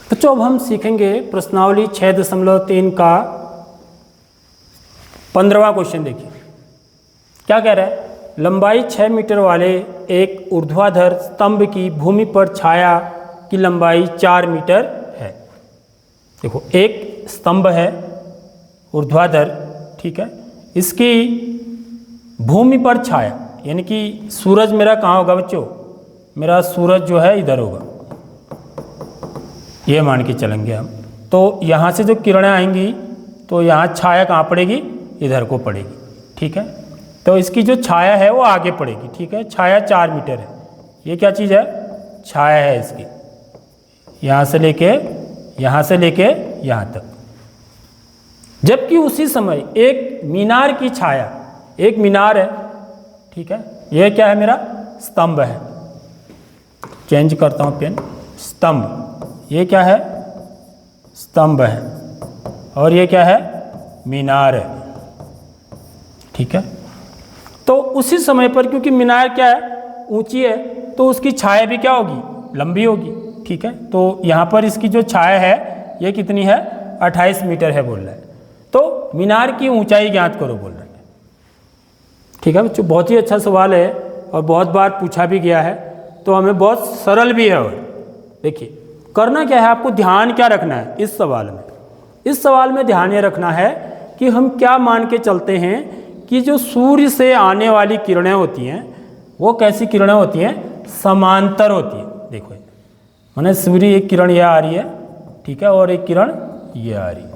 बच्चों अब हम सीखेंगे प्रश्नावली 6.3 का 15वां क्वेश्चन। देखिए क्या कह रहा है, लंबाई 6 मीटर वाले एक ऊर्ध्वाधर स्तंभ की भूमि पर छाया की लंबाई 4 मीटर है। देखो एक स्तंभ है ऊर्ध्वाधर, ठीक है, इसकी भूमि पर छाया यानी कि सूरज मेरा कहाँ होगा बच्चों, मेरा सूरज जो है इधर होगा, ये मान के चलेंगे हम। तो यहाँ से जो किरणें आएंगी तो यहाँ छाया कहाँ पड़ेगी, इधर को पड़ेगी, ठीक है। तो इसकी जो छाया है वो आगे पड़ेगी, ठीक है। छाया 4 मीटर है, ये क्या चीज़ है, छाया है इसकी, यहाँ से लेके यहाँ तक। जबकि उसी समय एक मीनार की छाया, एक मीनार है, ठीक है, ये क्या है, मेरा स्तंभ है। चेंज करता हूँ पेन, स्तंभ, ये क्या है, स्तंभ है, और ये क्या है, मीनार है, ठीक है। तो उसी समय पर क्योंकि मीनार क्या है, ऊंची है, तो उसकी छाया भी क्या होगी, लंबी होगी, ठीक है। तो यहाँ पर इसकी जो छाया है ये कितनी है, 28 मीटर है बोल रहा है। तो मीनार की ऊंचाई ज्ञात करो बोल रहा है, ठीक है बच्चों। बहुत ही अच्छा सवाल है और बहुत बार पूछा भी गया है, तो हमें बहुत सरल भी है। और देखिए करना क्या है, आपको ध्यान क्या रखना है इस सवाल में, इस सवाल में ध्यान ये रखना है कि हम क्या मान के चलते हैं कि जो सूर्य से आने वाली किरणें होती हैं वो कैसी किरणें होती हैं, समांतर होती हैं। देखो माने सूर्य एक किरण ये आ रही है, ठीक है, और एक किरण ये आ रही है,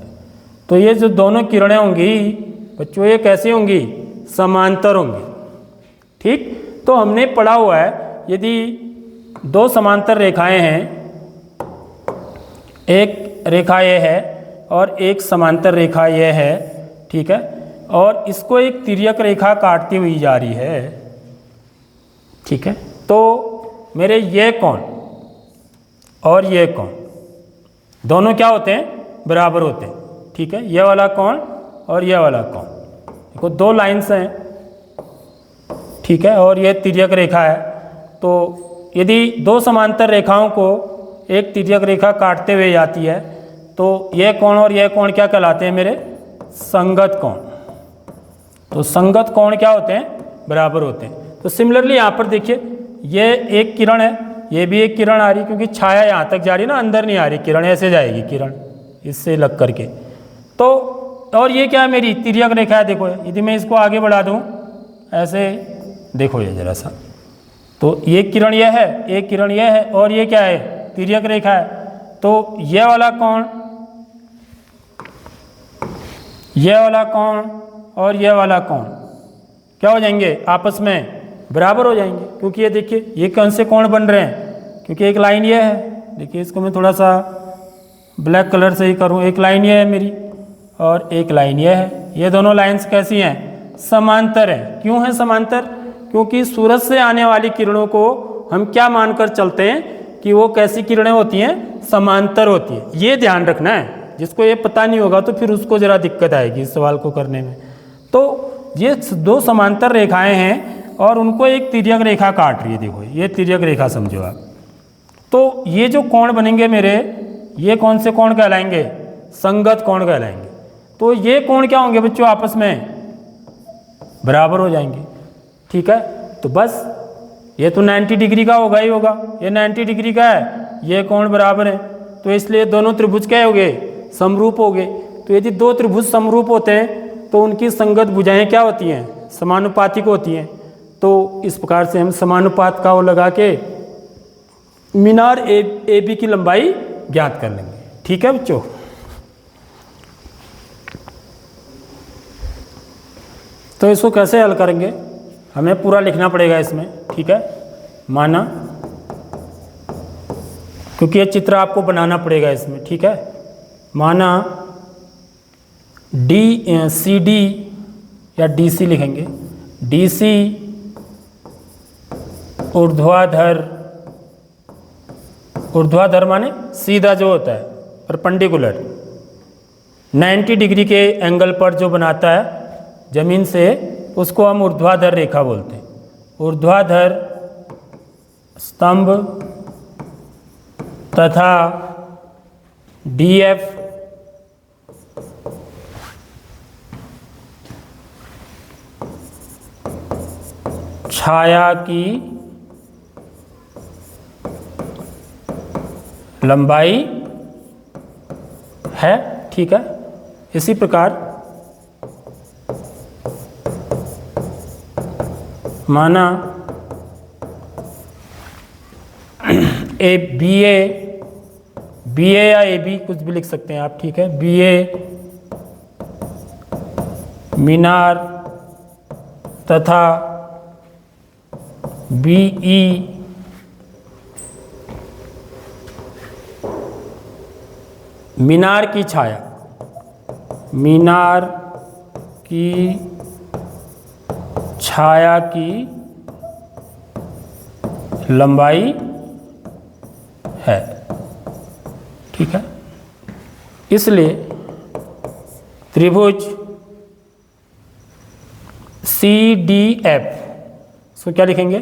तो ये जो दोनों किरणें होंगी बच्चों ये कैसी होंगी, समांतर होंगी, ठीक। तो हमने पढ़ा हुआ है यदि दो समांतर रेखाएं हैं, एक रेखा ये है और एक समांतर रेखा ये है, ठीक है, और इसको एक तिर्यक रेखा काटती हुई जा रही है, ठीक है। तो मेरे ये कोण और ये कोण दोनों क्या होते हैं, बराबर होते हैं, ठीक है। ये वाला कोण और ये वाला कोण, देखो दो लाइन्स हैं, ठीक है, और ये तिर्यक रेखा है। तो यदि दो समांतर रेखाओं को एक तिर्यक रेखा काटते हुए जाती है तो ये कोण और ये कोण क्या कहलाते हैं, मेरे संगत कोण। तो संगत कोण क्या होते हैं, बराबर होते हैं। तो सिमिलरली यहाँ पर देखिए ये एक किरण है, ये भी एक किरण आ रही, क्योंकि छाया यहाँ तक जा रही है ना, अंदर नहीं आ रही, किरण ऐसे जाएगी, किरण इससे लग करके। तो और ये क्या है, मेरी तिर्यक रेखा है। देखो यदि मैं इसको आगे बढ़ा दूँ ऐसे, देखो ये जरा सा, तो ये किरण ये है, एक किरण ये है, और ये क्या है, तिर्यक रेखा है। तो ये वाला कोण, ये वाला कोण और ये वाला कोण क्या हो जाएंगे, आपस में बराबर हो जाएंगे, क्योंकि ये देखिए ये कौन से कोण बन रहे हैं, क्योंकि एक लाइन ये है, देखिए इसको मैं थोड़ा सा ब्लैक कलर से ही करूँ, एक लाइन ये है मेरी और एक लाइन ये है। ये दोनों लाइन्स कैसी हैं, समांतर हैं। क्यों है समांतर, क्योंकि सूरज से आने वाली किरणों को हम क्या मानकर चलते हैं कि वो कैसी किरणें होती हैं, समांतर होती है। ये ध्यान रखना है, जिसको ये पता नहीं होगा तो फिर उसको ज़रा दिक्कत आएगी इस सवाल को करने में। तो ये दो समांतर रेखाएं हैं और उनको एक तिर्यक रेखा काट रही है, देखो ये तिर्यक रेखा समझो आप। तो ये जो कोण बनेंगे मेरे, ये कौन से कोण कहलाएंगे, संगत कोण कहलाएंगे। तो ये कोण क्या होंगे बच्चों, आपस में बराबर हो जाएंगे, ठीक है। तो बस ये तो 90 डिग्री का होगा ही होगा, ये 90 डिग्री का है, ये कोण बराबर है, तो इसलिए दोनों त्रिभुज क्या हो गए, समरूप हो गए। तो यदि दो त्रिभुज समरूप होते हैं तो उनकी संगत भुजाएं क्या होती हैं, समानुपातिक होती हैं। तो इस प्रकार से हम समानुपात का वो लगा के मीनार ए बी की लंबाई ज्ञात कर लेंगे, ठीक है बच्चों। तो इसको कैसे हल करेंगे, हमें पूरा लिखना पड़ेगा इसमें, ठीक है। माना, क्योंकि ये चित्र आपको बनाना पड़ेगा इसमें, ठीक है। माना सी डी या डी सी लिखेंगे, डी सी ऊर्ध्वाधर माने सीधा जो होता है, परपेंडिकुलर 90 डिग्री के एंगल पर जो बनाता है जमीन से, उसको हम ऊर्ध्वाधर रेखा बोलते हैं। ऊर्ध्वाधर स्तंभ तथा DF छाया की लंबाई है, ठीक है। इसी प्रकार माना ए बी ए या ए बी कुछ भी लिख सकते हैं आप, ठीक है। बी ए मीनार तथा बी ई मीनार की छाया, मीनार की छाया की लंबाई है, ठीक है। इसलिए त्रिभुज CDF, इसको क्या लिखेंगे?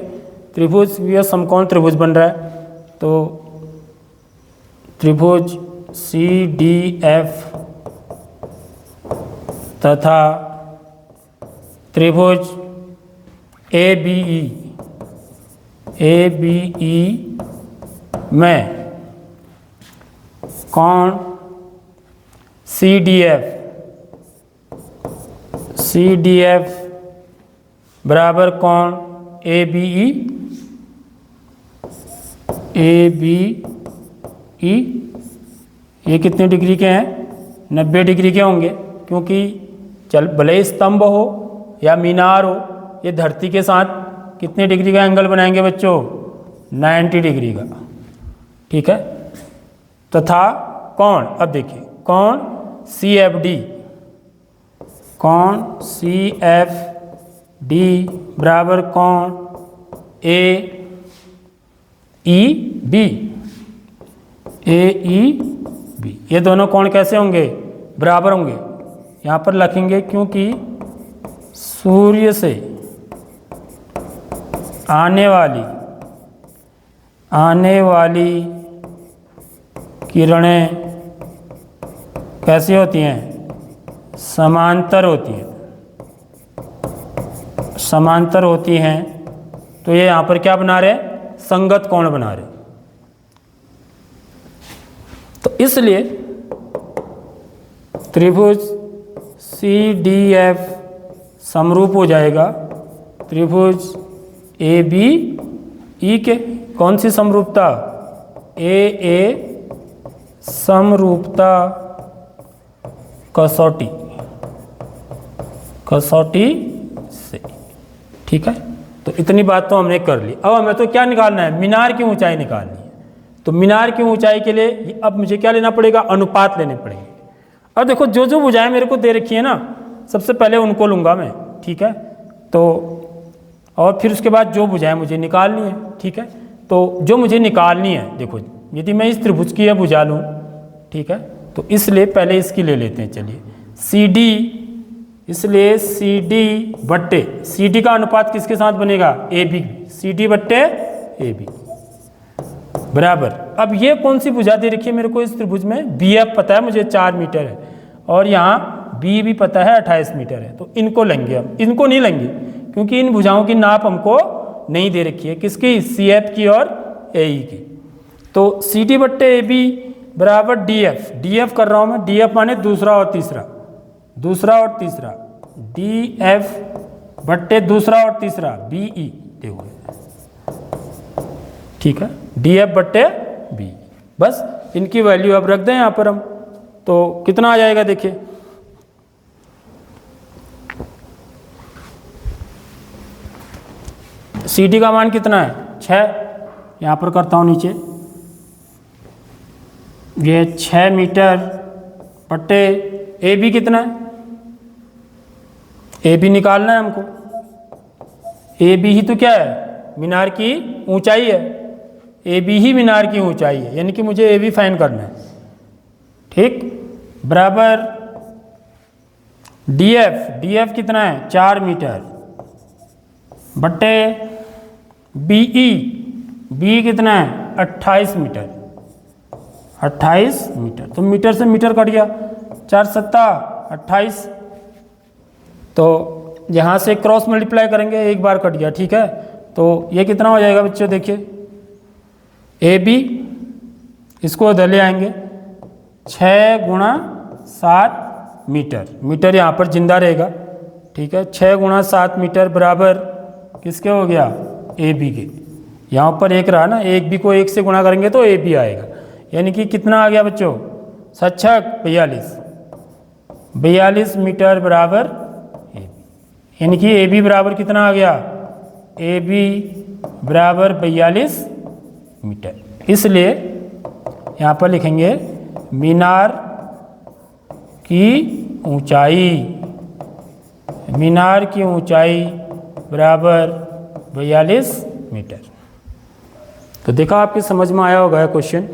त्रिभुज, यह समकोण त्रिभुज बन रहा है, तो त्रिभुज CDF तथा त्रिभुज ABE में कोण CDF बराबर कोण ABE ये कितने डिग्री के हैं? 90 डिग्री के होंगे, क्योंकि चल भले स्तंभ हो या मीनार हो, ये धरती के साथ कितने डिग्री का एंगल बनाएंगे बच्चों? 90 डिग्री का, ठीक है। तथा कोण, अब देखिए कोण CFD, कोण CFD बराबर कोण AEB, ये दोनों कोण कैसे होंगे? बराबर होंगे। यहाँ पर लिखेंगे क्योंकि सूर्य से आने वाली किरणें कैसी होती हैं? समांतर होती हैं, तो ये यहाँ पर क्या बना रहे? संगत कोण बना रहे। तो इसलिए त्रिभुज CDF समरूप हो जाएगा त्रिभुज ABE के। कौन सी समरूपता? AA समरूपता कसौटी से, ठीक है। तो इतनी बात तो हमने कर ली। अब हमें तो क्या निकालना है? मीनार की ऊंचाई निकालनी है। तो मीनार की ऊंचाई के लिए अब मुझे क्या लेना पड़ेगा? अनुपात लेने पड़ेंगे। अब देखो जो जो भुजाएं मेरे को दे रखी है ना, सबसे पहले उनको लूँगा मैं, ठीक है। तो और फिर उसके बाद जो भुजाएं मुझे निकालनी है, ठीक है। तो जो मुझे निकालनी है, देखो यदि मैं इस त्रिभुज की यह भुजा लूँ, ठीक है, तो इसलिए पहले इसकी ले लेते हैं। चलिए CD, इसलिए CD का अनुपात किसके साथ बनेगा? AB, CD बट्टे AB बराबर। अब ये कौन सी भुजा दे रखी है मेरे को इस त्रिभुज में? BF पता है मुझे 4 मीटर है, और यहाँ B भी पता है 28 मीटर है। तो इनको लेंगे हम, इनको नहीं लेंगे क्योंकि इन भुजाओं की नाप हमको नहीं दे रखी है। किसकी? CF की और AE की। तो CD बट्टे AB बराबर DF कर रहा हूँ मैं, DF माने दूसरा और तीसरा, DF बट्टे दूसरा और तीसरा BE, देखो ठीक है, DF बट्टे BE। बस इनकी वैल्यू अब रख दें यहाँ पर हम, तो कितना आ जाएगा देखिए, CD का मान कितना है? 6। यहाँ पर करता हूँ नीचे, ये 6 मीटर बट्टे AB कितना है? AB निकालना है हमको। AB ही तो क्या है? मीनार की ऊंचाई है। AB ही मीनार की ऊंचाई है, यानी कि मुझे AB फाइंड करना है, ठीक। बराबर DF कितना है? 4 मीटर बट्टे BE कितना है? 28 मीटर। 28 मीटर। तो मीटर से मीटर कट गया, 4 सत्ता 28। तो यहाँ से क्रॉस मल्टीप्लाई करेंगे, एक बार कट गया, ठीक है। तो ये कितना हो जाएगा बच्चों, देखिए ए बी, इसको इधर ले आएंगे, 6 गुणा 7 मीटर, मीटर यहाँ पर जिंदा रहेगा, ठीक है। 6 गुणा 7 मीटर बराबर किसके हो गया, ए बी के। यहाँ पर एक रहा ना, एक बी को एक से गुणा करेंगे तो ए बी आएगा, यानी कि कितना आ गया बच्चों, 42 मीटर बराबर ए बी, यानी कि ए बी बराबर कितना आ गया, ए बी बराबर 42 मीटर। इसलिए यहाँ पर लिखेंगे मीनार की ऊंचाई, मीनार की ऊंचाई बराबर 42 मीटर। तो देखा आपकी समझ में आया होगा क्वेश्चन।